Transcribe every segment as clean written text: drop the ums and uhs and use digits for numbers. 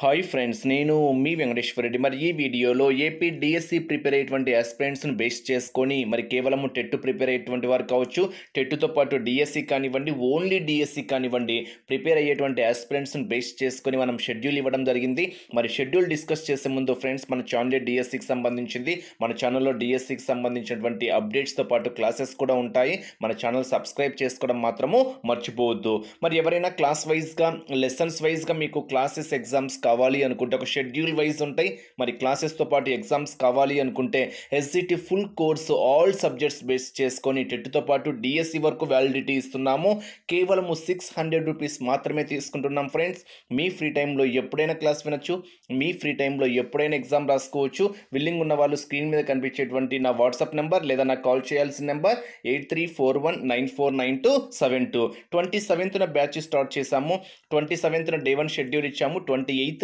Hi friends, నేను మీ వెంకటేశ్వర రెడ్డి. మరి ఈ వీడియోలో ఏపీ డిఎస్సి ప్రిపేర్ అయ్యేటువంటి ఆస్పిరెంట్స్ని బేస్ చేసుకొని మరి కేవలం టెట్ ప్రిపేర్ అయ్యేటువంటి వారు కావచ్చు, టెట్తో పాటు డిఎస్సి కానివ్వండి, ఓన్లీ డిఎస్సి కానివ్వండి, ప్రిపేర్ అయ్యేటువంటి ఆస్పిరెంట్స్ని బేస్ చేసుకొని మనం షెడ్యూల్ ఇవ్వడం జరిగింది. మరి షెడ్యూల్ డిస్కస్ చేసే ముందు ఫ్రెండ్స్, మన ఛానల్ డిఎస్సికి సంబంధించింది, మన ఛానల్లో డిఎస్సికి సంబంధించినటువంటి అప్డేట్స్తో పాటు క్లాసెస్ కూడా ఉంటాయి. మన ఛానల్ సబ్స్క్రైబ్ చేసుకోవడం మాత్రము మర్చిపోవద్దు. మరి ఎవరైనా క్లాస్ వైజ్గా, లెసన్స్ వైజ్గా మీకు క్లాసెస్, ఎగ్జామ్స్ కావాలి అనుకుంటే ఒక షెడ్యూల్ వైజ్ ఉంటాయి. మరి క్లాసెస్తో పాటు ఎగ్జామ్స్ కావాలి అనుకుంటే SGT full course all subjects base చేసుకొని టెట్తో పాటు డిఎస్సి వరకు వ్యాలిడిటీ ఇస్తున్నాము. కేవలం 600 రూపీస్ మాత్రమే తీసుకుంటున్నాం ఫ్రెండ్స్. మీ ఫ్రీ టైంలో ఎప్పుడైనా క్లాస్ వినొచ్చు, మీ ఫ్రీ టైంలో ఎప్పుడైనా ఎగ్జామ్ రాసుకోవచ్చు. విల్లింగ్ ఉన్న వాళ్ళు స్క్రీన్ మీద కనిపించేటువంటి నా వాట్సాప్ నెంబర్ లేదా నాకు కాల్ చేయాల్సిన నెంబర్ 8341949272. 27న బ్యాచ్ స్టార్ట్ చేశాము. 27న డే 1 షెడ్యూల్ ఇచ్చాము. 28న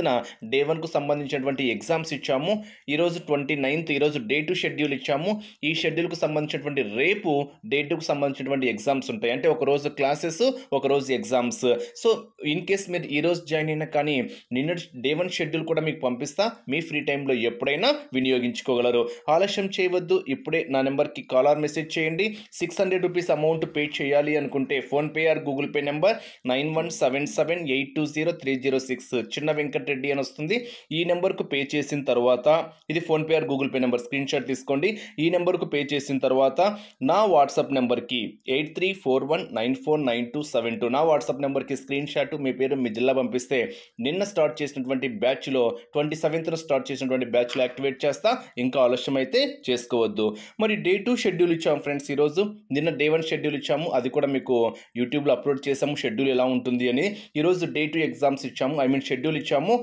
డే 1కు సంబంధించినటువంటి ఎగ్జామ్స్ ఇచ్చాము. ఈరోజు 29th, ఈరోజు డే 2 షెడ్యూల్ ఇచ్చాము. ఈ షెడ్యూల్కు సంబంధించినటువంటి రేపు డే 2కు సంబంధించినటువంటి ఎగ్జామ్స్ ఉంటాయి. అంటే ఒకరోజు క్లాసెస్, ఒకరోజు ఎగ్జామ్స్. సో ఇన్ కేస్ మీరు ఈరోజు జాయిన్ అయినా కానీ నిన్న డే 1 షెడ్యూల్ కూడా మీకు పంపిస్తా. మీ ఫ్రీ టైంలో ఎప్పుడైనా వినియోగించుకోగలరు. ఆలస్యం చేయవద్దు. ఇప్పుడే నా నెంబర్కి కాల్ ఆర్ మెసేజ్ చేయండి. 600 రూపీస్ అమౌంట్ పే చేయాలి అనుకుంటే PhonePe are Google pay number 9177820306 చిన్న వెంకటరెడ్డి అని వస్తుంది. ఈ నెంబర్కు పే చేసిన తర్వాత, ఇది PhonePe are Google pay number, screen shot తీసుకోండి. ఈ నెంబర్కు పే చేసిన తర్వాత నా వాట్సాప్ నెంబర్కి 8341949272 నా వాట్సాప్ నెంబర్కి స్క్రీన్ షాట్, మీ పేరు, మీ జిల్లా పంపిస్తే నిన్న స్టార్ట్ చేసినటువంటి బ్యాచ్లో 27న స్టార్ట్ చేసినటువంటి బ్యాచ్లో యాక్టివేట్ చేస్తా. ఇంకా ఆలస్యం అయితే చేసుకోవద్దు. మరి డే 2 షెడ్యూల్ ఇచ్చాము ఫ్రెండ్స్. ఈరోజు నిన్న డే 1 షెడ్యూల్ ఇచ్చాము. అది కూడా మీకు యూట్యూబ్లో అప్లోడ్ చేసాము, షెడ్యూల్ ఎలా ఉంటుంది అని. ఈరోజు డే 2 ఎగ్జామ్స్ ఇచ్చాము, షెడ్యూల్ ఇచ్చాము.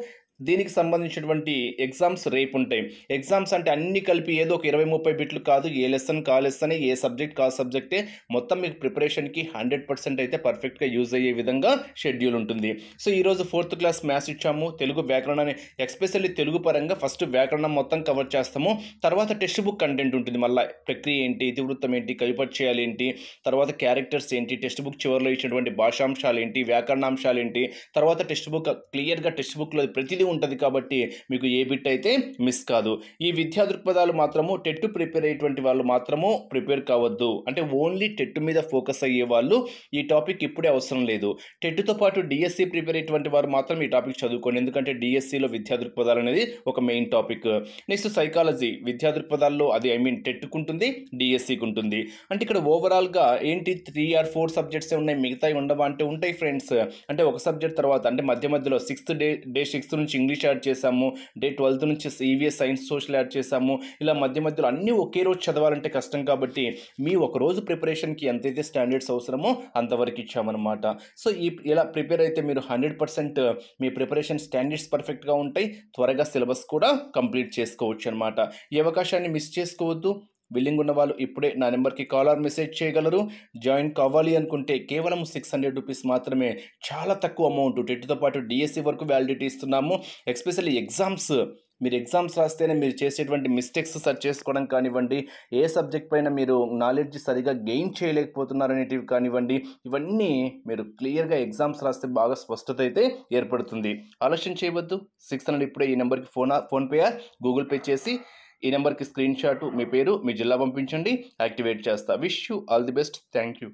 దీనికి సంబంధించినటువంటి ఎగ్జామ్స్ రేపు ఉంటాయి. ఎగ్జామ్స్ అంటే అన్ని కలిపి ఏదో ఒక 20-30 బిట్లు కాదు. ఏ లెసన్ కా లెసన్, ఏ సబ్జెక్ట్ కా సబ్జెక్టే. మొత్తం మీకు ప్రిపరేషన్కి 100% అయితే పర్ఫెక్ట్గా యూజ్ అయ్యే విధంగా షెడ్యూల్ ఉంటుంది. సో ఈరోజు 4th క్లాస్ మ్యాథ్స్ ఇచ్చాము. తెలుగు వ్యాకరణాన్ని, ఎస్పెషల్లీ తెలుగు పరంగా ఫస్ట్ వ్యాకరణం మొత్తం కవర్ చేస్తాము. తర్వాత టెక్స్ట్ బుక్ కంటెంట్ ఉంటుంది. మళ్ళీ ప్రక్రియ ఏంటి, ఇతివృత్తం ఏంటి, కవిపరిచయాలు ఏంటి, తర్వాత క్యారెక్టర్స్ ఏంటి, టెక్స్ట్ బుక్ చివరిలో ఇచ్చినటువంటి భాషాంశాలు ఏంటి, వ్యాకరణాంశాలు ఏంటి, తర్వాత టెక్స్ట్ బుక్ క్లియర్గా టెక్స్ట్ బుక్లో ప్రతిదీ ఉంటుంది కాబట్టి మీకు ఏ బిట్ అయితే మిస్ కాదు. ఈ విద్యా దృక్పథాలు మాత్రము టెట్ ప్రిపేర్ అయ్యేటువంటి వాళ్ళు మాత్రము ప్రిపేర్ కావద్దు. అంటే ఓన్లీ టెట్ మీద ఫోకస్ అయ్యే వాళ్ళు ఈ టాపిక్ ఇప్పుడే అవసరం లేదు. టెట్తో పాటు డిఎస్సి ప్రిపేర్ అయ్యేటువంటి వారు మాత్రం ఈ టాపిక్ చదువుకోండి. ఎందుకంటే డిఎస్సిలో విద్యా దృక్పథాలు అనేది ఒక మెయిన్ టాపిక్. నెక్స్ట్ సైకాలజీ విద్యా దృక్పథాల్లో అది టెట్కు ఉంటుంది, డిఎస్సికి ఉంటుంది. అంటే ఇక్కడ ఓవరాల్గా ఏంటి 3 or 4 సబ్జెక్ట్సే ఉన్నాయి, మిగతాయి ఉండవా అంటే ఉంటాయి ఫ్రెండ్స్. అంటే ఒక సబ్జెక్ట్ తర్వాత అంటే మధ్యలో 6th డే 6th నుంచి ఇంగ్లీష్ యాడ్ చేసాము, డే 12th నుంచి ఈవీఎస్, సైన్స్, సోషల్ యాడ్ చేసాము. ఇలా మధ్యలో అన్నీ ఒకే రోజు చదవాలంటే కష్టం కాబట్టి మీ ఒక రోజు ప్రిపరేషన్కి ఎంతైతే స్టాండర్డ్స్ అవసరమో అంతవరకు ఇచ్చామన్నమాట. సో ఇలా ప్రిపేర్ అయితే మీరు 100% మీ ప్రిపరేషన్ స్టాండర్డ్స్ పర్ఫెక్ట్గా ఉంటాయి. త్వరగా సిలబస్ కూడా కంప్లీట్ చేసుకోవచ్చు అనమాట. ఈ అవకాశాన్ని మిస్ చేసుకోవద్దు. విల్లింగ్ ఉన్న వాళ్ళు ఇప్పుడే నా నెంబర్కి కాల్ ఆర్ మెసేజ్ చేయగలరు. జాయిన్ కావాలి అనుకుంటే కేవలం 600 రూపీస్ మాత్రమే. చాలా తక్కువ అమౌంట్. టెట్తో పాటు డిఎస్సి వరకు వ్యాలిడిటీ ఇస్తున్నాము. ఎస్పెషల్లీ ఎగ్జామ్స్, మీరు ఎగ్జామ్స్ రాస్తేనే మీరు చేసేటువంటి మిస్టేక్స్ సర్చ్ చేసుకోవడం కానివ్వండి, ఏ సబ్జెక్ట్ పైన మీరు నాలెడ్జ్ సరిగా గెయిన్ చేయలేకపోతున్నారు అనేటివి కానివ్వండి, ఇవన్నీ మీరు క్లియర్గా ఎగ్జామ్స్ రాస్తే బాగా స్పష్టత అయితే ఏర్పడుతుంది. ఆలస్యం చేయవద్దు. 600 ఇప్పుడే ఈ నెంబర్కి ఫోన్పే ఆర్ గూగుల్ పే చేసి ఈ నెంబర్కి స్క్రీన్ షాట్, మీ పేరు, మీ జిల్లా పంపించండి. యాక్టివేట్ చేస్తా. Wish you all the best. Thank you.